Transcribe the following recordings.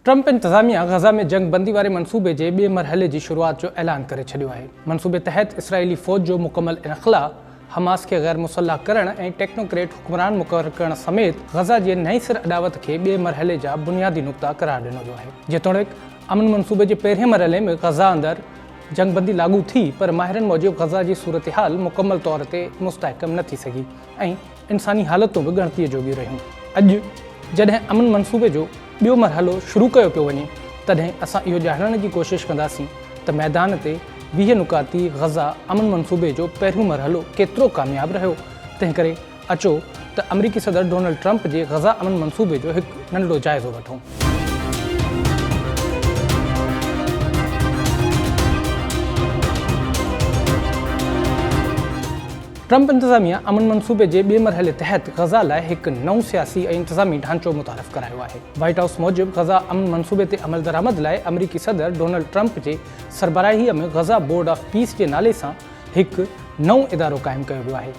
Trump इंतज़ामिया गज़ा में जंग बंदी वारे मनसूबे जे ॿिए मरहले जी शुरूआत जो ऐलान करे छॾियो आहे। मनसूबे तहत इसराइली फ़ौज जो मुकमल इनख़ला, हमास खे गैर मुसल्ह करण ऐं टेक्नोक्रेट हुक्मरान मुक़ररु करण समेत गज़ा जे नई सिर अॾावत खे ॿिए मरहले जा बुनियादी नुक़्ता क़रार ॾिनो वियो आहे। जेतोणीकि अमन मनसूबे जे पहिरें मरहले में गज़ा अंदरि जंग बंदी लागू थी, पर माहिरनि मूजिबि गज़ा जी सूरत हाल मुकमल तौर ते मुस्तहकम न थी सघी ऐं इंसानी हालतूं बि ॻणतीअ जोॻियूं रहियूं। अॼु जॾहिं अमन मनसूबे जो ॿियो मरहलो शुरू कयो पियो वञे, तॾहिं असां इहो ॼाणण जी कोशिशि कंदासीं त मैदान ते 20 नुकाती गज़ा अमन मनसूबे जो पहिरियों मरहलो केतिरो कामयाबु रहियो। तंहिं करे अचो त अमरीकी सदर डोनाल्ड ट्रंप जे गज़ा अमन मनसूबे जो हिकु नंढिड़ो जाइज़ो वठूं। ट्रंप इंतज़ामिया अमन मनसूबे जे ॿिए मरहले तहत गज़ा लाइ हिकु नओं सियासी ऐं इंतज़ामी ढांचो मुतारिफ़ करायो आहे। व्हाइट हाउस मूजिबि गज़ा अमन मनसूबे ते अमल दरामद लाइ अमरीकी सदर डोनाल्ड ट्रंप जे सरबराहीअ में गज़ा बोर्ड ऑफ पीस जे नाले सां हिकु नओं इदारो क़ाइमु कयो वियो आहे।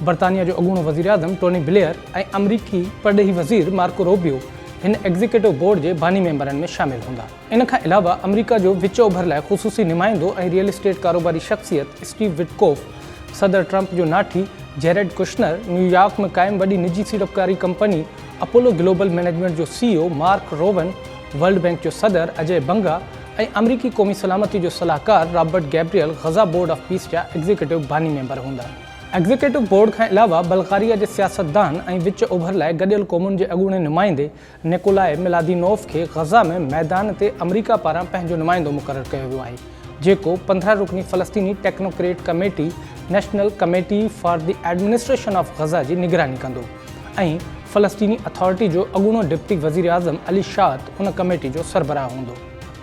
बरतानिया जो अॻूणो वज़ीर आज़म टोनी ब्लेयर ऐं अमरीकी परॾेही वज़ीर मार्को रूबियो हिन एग्ज़ीक्यूटिव बोर्ड जे बानी मेंबरनि में शामिल हूंदा। इन खां अलावा अमरीका जो विच ओभर लाइ ख़ुसूसी नुमाइंदो ऐं रियल एस्टेट कारोबारी शख़्सियत स्टीव विटकोफ, सदर ट्रंप जो नाठी जेरेड कुशनर, न्यूयॉर्क में क़ाइमु वॾी निजी सीड़पकारी कंपनी अपोलो ग्लोबल मैनेजमेंट जो CEO mark Rowan, world bank जो सदर अजय बंगा ऐं अमरीकी क़ौमी सलामती जो सलाहकार Robert Gabriel Gaza board of peace जा एग्ज़ीक्यूटिव बानी मेंबर हूंदा। एग्ज़ीक्यूटिव बोर्ड खां अलावा बल्गारिया जे सियासतदान ऐं विच ओभर लाइ गॾियल क़ौमुनि जे अॻूणे नुमाइंदे निकोलाय मिलादिनोव खे गज़ा में मैदान ते अमरीका पारां पंहिंजो नुमाइंदो मुक़ररु कयो वियो आहे, जेको 15 रुकनी फ़लस्तीनी technocrat committee national committee for the administration of Gaza जी निगरानी कंदो ऐं फ़लस्तीनी अथॉरिटी जो अॻूणो डिप्टी वज़ीर आज़म अली शाद उन कमेटी जो सरबराह हूंदो।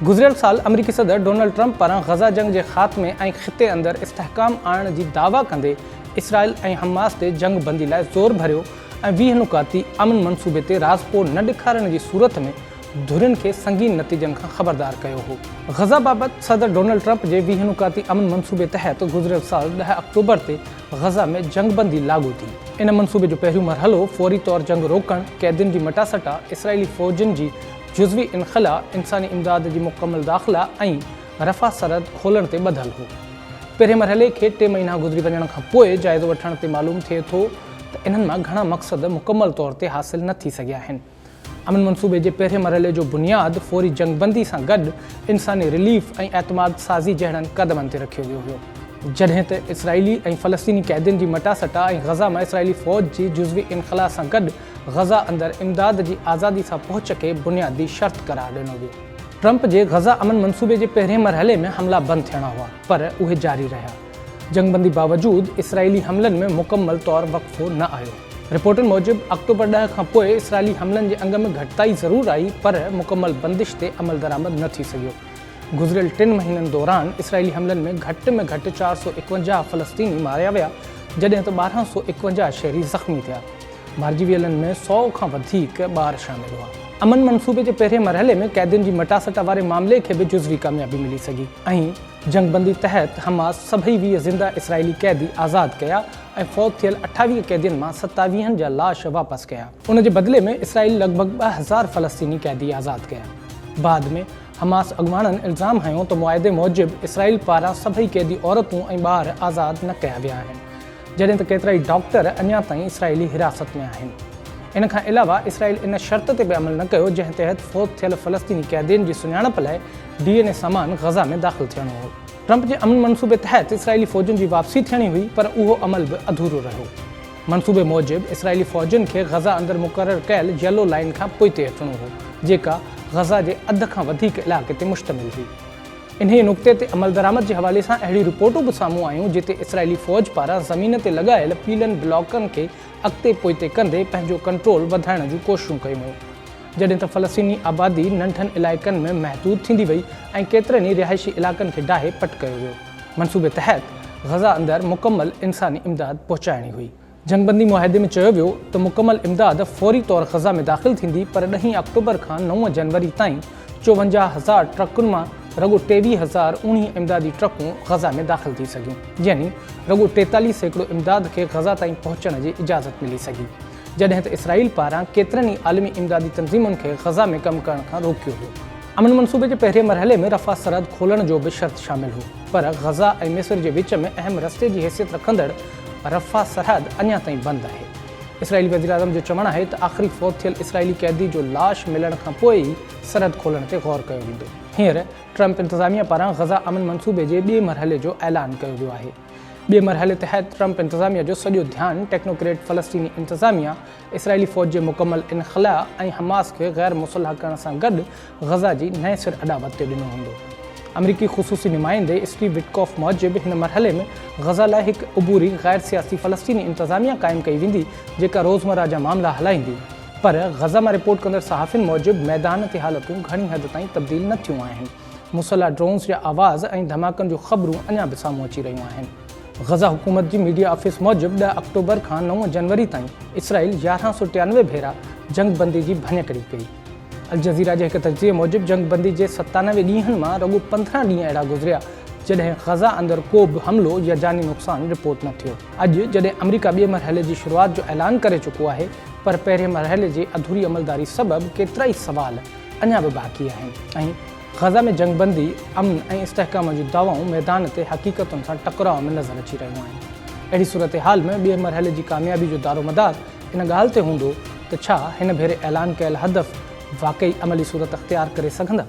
गुज़िरियल साल अमरीकी सदर डोनाल्ड ट्रंप पारां गज़ा जंग जे ख़ात्मे ऐं ख़िते अंदरि इस्तेहकाम आणण जी दावा कंदे इसराइल ऐं हमास ते जंग बंदी लाइ ज़ोर भरियो ऐं 20 नुकाती अमन मनसूबे ते राज़पो न ॾेखारण जी सूरत में धुरियुनि खे संगीन नतीजनि खां ख़बरदार कयो हो। गज़ा बाबति सदर डोनाल्ड ट्रंप जे 20 नुकाती अमन मनसूबे तहत गुज़िरियल साल 10 अक्टूबर ते गज़ा में जंग बंदी लागू थी। इन मनसूबे जो पहिरियों मरहलो फ़ौरी तौर जंग रोकण, कैदियुनि जी मटासटा, इसराइली फ़ौजनि जी जुज़वी इनख़ला, इंसानी इमदाद जी मुकमल दाख़िला ऐं रफ़ा सरहद खोलण ते ॿधल हो। पहिरें मरहले खे 3 महीना गुज़री वञण खां पोइ जाइज़ो वठण ते मालूम थिए थो त इन्हनि मां घणा मक़सद मुकमल तौर ते हासिल न थी सघिया आहिनि। अमन मनसूबे जे पहिरें मरहले जो बुनियादु फ़ौरी जंग बंदी सां गॾु इंसानी रिलीफ ऐं एतमाद साज़ी जहिड़नि क़दमनि ते रखियो वियो हुयो। जॾहिं त इसराइली ऐं फ़लस्तीनी कैदियुनि जी मटासटा ऐं गज़ा में इसराइली फ़ौज जी जुज़वी इनख़ला सां गॾु गज़ा अंदरि इमदाद जी आज़ादी सां पहुच खे बुनियादी शर्त क़रार ॾिनो वियो। ट्रंप जे गज़ा अमन मनसूबे जे पहिरें मरहले में हमला बंदि थियणा हुआ, पर उहे जारी रहिया। जंग बंदी बावजूदि इसराइली हमलनि में मुकमल तौर वक़फ़ो न आयो। रिपोर्टनि मूजिबि अक्टूबर 10 खां पोइ इसराइली हमलनि जे अंग में घटिताई ज़रूरु आई, पर मुकमल बंदिश ते अमल दरामद न थी सघियो। गुज़िरियल 3 महीननि दौरान इसराइली हमलनि में घटि 451 फ़लस्तीनी मारिया विया, जॾहिं त 1251 शहरी ज़ख़्मी थिया। मारिजी वियलनि में 100 खां वधीक ॿार शामिल हुआ। अमन मनसूबे जे पहिरें मरहले में कैदियुनि जी मटासटा वारे मामले खे बि जुज़वी कामयाबी मिली सघी ऐं जंग बंदी तहत हमास सभई 20 ज़िंदा इसराइली कैदी आज़ादु कया ऐं फ़ौत थियल 28 कैदियुनि मां 27 जा लाश वापसि कया। उन जे बदिले में इसराइल लॻभॻि 2000 फ़लस्तीनी कैदी आज़ादु कया। बाद में हमास अॻुवाणनि इल्ज़ाम हयो त मुआदे मूजिबि इसराइल पारां सभई कैदी औरतूं ऐं ॿार आज़ादु न कया विया आहिनि, जॾहिं त केतिरा ई डॉक्टर अञा ताईं इसराइली हिरासत में आहिनि। इन खां अलावा इसराइल इन शर्त ते बि अमल न कयो जंहिं तहत फ़ौत थियल फ़लस्तीनी कैदियुनि जी सुञाणप लाइ DNA सामान गज़ा में दाख़िल थियणो हो। ट्रंप जे अमन मनसूबे तहत इसराइली फ़ौजनि जी वापसी थियणी हुई, पर उहो अमल बि अधूरो रहियो। मनसूबे मूजिबि इसराइली फ़ौजनि खे गज़ा अंदरि मुक़ररु कयल येलो लाइन खां पोइते अचिणो हो, जेका गज़ा जे अध खां वधीक इलाइक़े ते मुश्तमिल हुई। इन्हीअ नुक़्ते ते अमल दरामद जे हवाले सां अहिड़ी रिपोर्टूं बि साम्हूं आयूं जिते इसराइली फ़ौज पारां ज़मीन ते लॻायल पीलनि ब्लॉकनि खे अॻिते पोइते कंदे पंहिंजो कंट्रोल वधाइण जूं कोशिशूं कयूं हुयूं, जॾहिं त फ़लस्तीनी आबादी नंढनि इलाइक़नि में महदूद थींदी वई ऐं केतिरनि ई रिहाइशी इलाइक़नि खे डाहे पट कयो वियो। मनसूबे तहत गज़ा अंदरि मुकमल इंसानी इमदाद पहुचाइणी हुई। जंगबंदी मुआहदे में चयो वियो त मुकमल इमदाद फ़ौरी तौर गज़ा में दाख़िल थींदी, पर 10 अक्टूबर खां 9 जनवरी ताईं 54,000 ट्रकुनि मां रगो 23,019 इमदादी ट्रकूं गज़ा में दाख़िल थी सघियूं, यानी रगो 43% इमदाद खे गज़ा ताईं पहुचण जी इजाज़त मिली सघी। जॾहिं त इसराइल पारां केतिरनि ई आलमी इमदादी तंज़ीमुनि खे ग़ज़ा में कमु करण खां रोकियो हो। अमन मंसूबे जे पहिरें मरहले में रफ़ा सरहद खोलण जो बि शर्त शामिल हो, पर ग़ज़ा ऐं मिस्र जे विच में अहम रस्ते जी हैसियत रखंदड़ रफ़ा सरहद अञा ताईं बंदि आहे। इसराइली वज़ीर आज़म जो चवणु आहे त आख़िरी फ़ौत थियल इसराइली कैदी जो लाश मिलण खां पोइ ई सरहद खोलण ते ग़ौर कयो वेंदो। हींअर ट्रंप इंतिज़ामिया पारां ग़ज़ा अमन मंसूबे जे ॿिए मरहले जो ऐलान कयो वियो आहे। ॿिए मरहले तहत ट्रंप इंतिज़ामिया जो सॼो ध्यानु टेक्नोक्रेट फ़लस्तीनी इंतिज़ामिया, इसराइली फ़ौज जे मुकमल इनख़ला ऐं हमास खे ग़ैर मुसलह करण सां गॾु ग़ज़ा जी नए सिर अॾावत ते ॾिनो हूंदो। अमरीकी ख़ुसूसी नुमाइंदे स्टीव विटकॉफ मूजिबि हिन मरहले में ग़ज़ा लाइ हिकु उबूरी ग़ैर सियासी फ़लस्तीनी इंतिज़ामिया क़ाइमु कई वेंदी जेका रोज़मर्रा जा मामला हलाईंदी। पर ग़ज़ा मां रिपोर्ट कंदड़ सहाफ़ियुनि मूजिबि मैदान ते हालतूं घणी हद ताईं तब्दील न थियूं आहिनि। मुसलह ड्रोन्स जा आवाज़ ऐं धमाकनि जूं ख़बरूं अञा बि साम्हूं अची रहियूं आहिनि। ग़ज़ा हुकूमत जी मीडिया ऑफिस मूजिबि 10 अक्टूबर खां 9 जनवरी ताईं इसराइल 1193 भेरा जंगबंदी जी भञकड़ी कई। अल जज़ीरा जे हिकु तजज़िये मूजिबि जंगबंदी जे 97 ॾींहनि मां रुॻो 15 ॾींहं अहिड़ा गुज़रिया जॾहिं ग़ज़ा अंदरि को बि हमिलो या जानी नुक़सानु रिपोर्ट न थियो। अॼु जॾहिं अमरीका ॿिए मरहले जी शुरूआति जो ऐलान करे चुको आहे, पर पहिरें मरहले जे अधूरी अमलदारी सबबि केतिरा ई सवाल अञा बि बाक़ी आहिनि ऐं ग़ज़ा में जंगबंदी, अमन ऐं इस्तेहकाम जूं दावाऊं मैदान ते हक़ीक़तुनि सां टकराव में नज़र अची रहियूं आहिनि। अहिड़ी सूरत हाल में ॿिए मरहले जी कामयाबी जो दारोमदार इन ॻाल्हि ते हूंदो त छा हिन भेरे ऐलान कयल हदफ़ वाक़ई अमली सूरत अख़्तियार करे सघंदा।